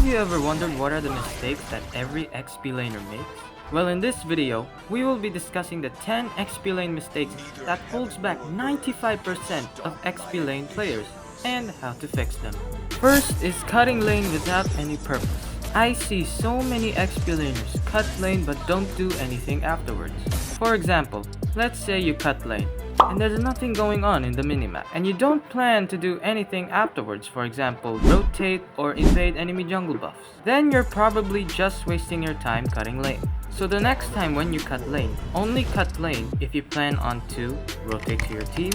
Have you ever wondered what are the mistakes that every XP laner makes? Well, in this video, we will be discussing the 10 XP lane mistakes that holds back 95% of XP lane players and how to fix them. First is cutting lane without any purpose. I see so many XP laners cut lane but don't do anything afterwards. For example, let's say you cut lane and there's nothing going on in the minimap and you don't plan to do anything afterwards, for example rotate or invade enemy jungle buffs. Then you're probably just wasting your time cutting lane. So the next time when you cut lane, only cut lane if you plan on to rotate to your team,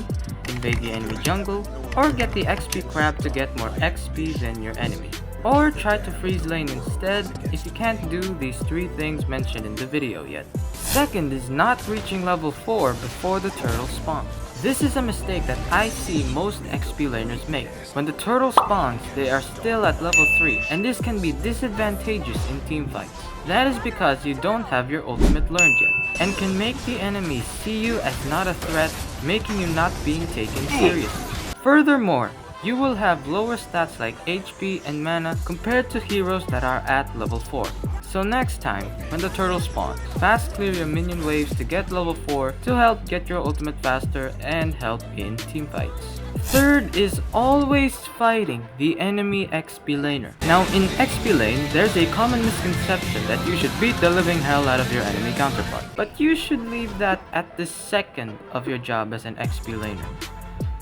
invade the enemy jungle, or get the XP crab to get more XP than your enemy. Or try to freeze lane instead if you can't do these 3 things mentioned in the video yet. Second is not reaching level 4 before the turtle spawns. This is a mistake that I see most XP laners make. When the turtle spawns, they are still at level 3 and this can be disadvantageous in teamfights. That is because you don't have your ultimate learned yet and can make the enemies see you as not a threat, making you not being taken seriously. Furthermore, you will have lower stats like HP and mana compared to heroes that are at level 4. So next time, when the turtle spawns, fast clear your minion waves to get level 4 to help get your ultimate faster and help in teamfights. Third is always fighting the enemy XP laner. Now in XP lane, there's a common misconception that you should beat the living hell out of your enemy counterpart. But you should leave that at the second of your job as an XP laner.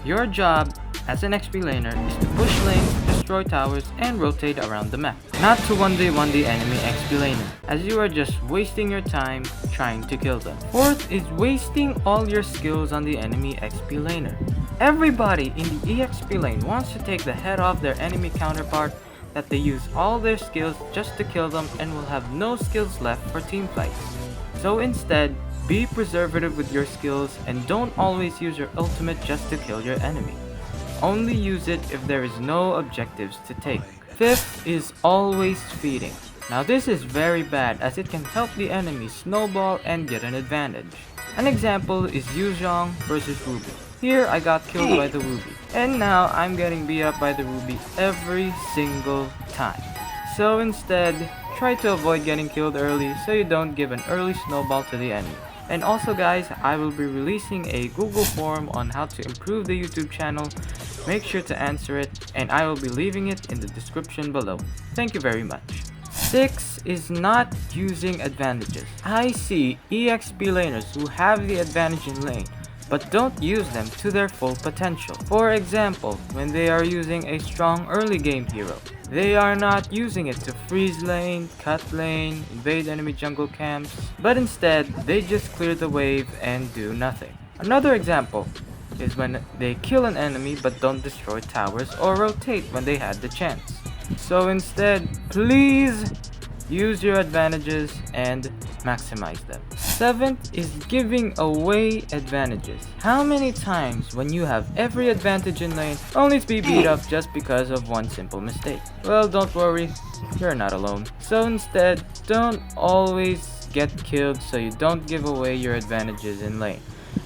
Your job as an XP laner is to push lanes, destroy towers, and rotate around the map. Not to 1v1 the enemy XP laner, as you are just wasting your time trying to kill them. Fourth is wasting all your skills on the enemy XP laner. Everybody in the EXP lane wants to take the head off their enemy counterpart that they use all their skills just to kill them and will have no skills left for team fights. So instead, be preservative with your skills and don't always use your ultimate just to kill your enemy. Only use it if there is no objectives to take. Fifth is always feeding. Now this is very bad as it can help the enemy snowball and get an advantage. An example is zhong versus Ruby. Here I got killed by the Ruby and now I'm getting beat up by the Ruby every single time. So instead, try to avoid getting killed early so you don't give an early snowball to the enemy. And also guys, I will be releasing a Google form on how to improve the YouTube channel. Make sure to answer it and I will be leaving it in the description below. Thank you very much. 6 is not using advantages. I see EXP laners who have the advantage in lane but don't use them to their full potential. For example, when they are using a strong early game hero, they are not using it to freeze lane, cut lane, invade enemy jungle camps, but instead they just clear the wave and do nothing. Another example is when they kill an enemy but don't destroy towers or rotate when they had the chance. So instead, please use your advantages and maximize them. 7th is giving away advantages. How many times when you have every advantage in lane only to be beat up just because of one simple mistake? Well, don't worry, you're not alone. So instead, don't always get killed so you don't give away your advantages in lane,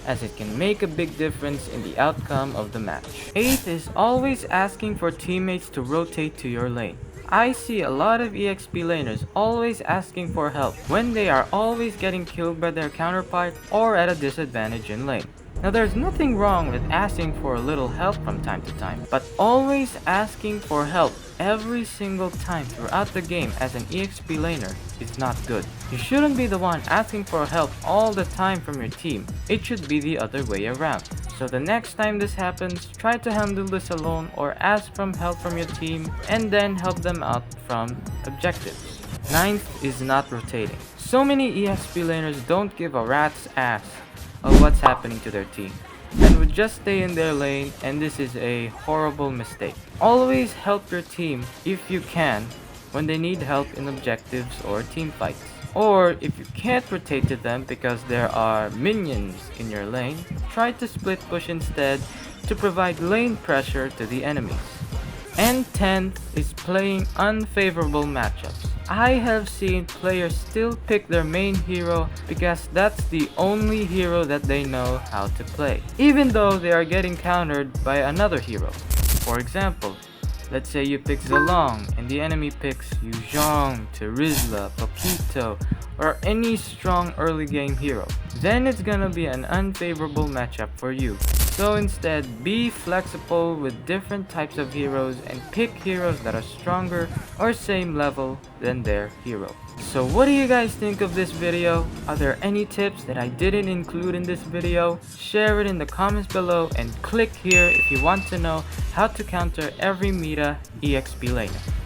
as it can make a big difference in the outcome of the match. 8th is always asking for teammates to rotate to your lane. I see a lot of EXP laners always asking for help when they are always getting killed by their counterpart or at a disadvantage in lane. Now there's nothing wrong with asking for a little help from time to time, but always asking for help every single time throughout the game as an EXP laner is not good. You shouldn't be the one asking for help all the time from your team. It should be the other way around. So the next time this happens, try to handle this alone or ask for help from your team and then help them out from objectives. 9th is not rotating. So many EXP laners don't give a rat's ass of what's happening to their team and would just stay in their lane, and this is a horrible mistake. Always help your team if you can when they need help in objectives or team fights. Or if you can't rotate to them because there are minions in your lane, try to split push instead to provide lane pressure to the enemies. And 10th is playing unfavorable matchups. I have seen players still pick their main hero because that's the only hero that they know how to play, even though they are getting countered by another hero. For example, Let's say you pick Zhong and the enemy picks Zhong, Terizla, Poquito, or any strong early game hero. Then it's gonna be an unfavorable matchup for you. So instead, be flexible with different types of heroes and pick heroes that are stronger or same level than their hero. So what do you guys think of this video? Are there any tips that I didn't include in this video? Share it in the comments below and click here if you want to know how to counter every meta EXP laner.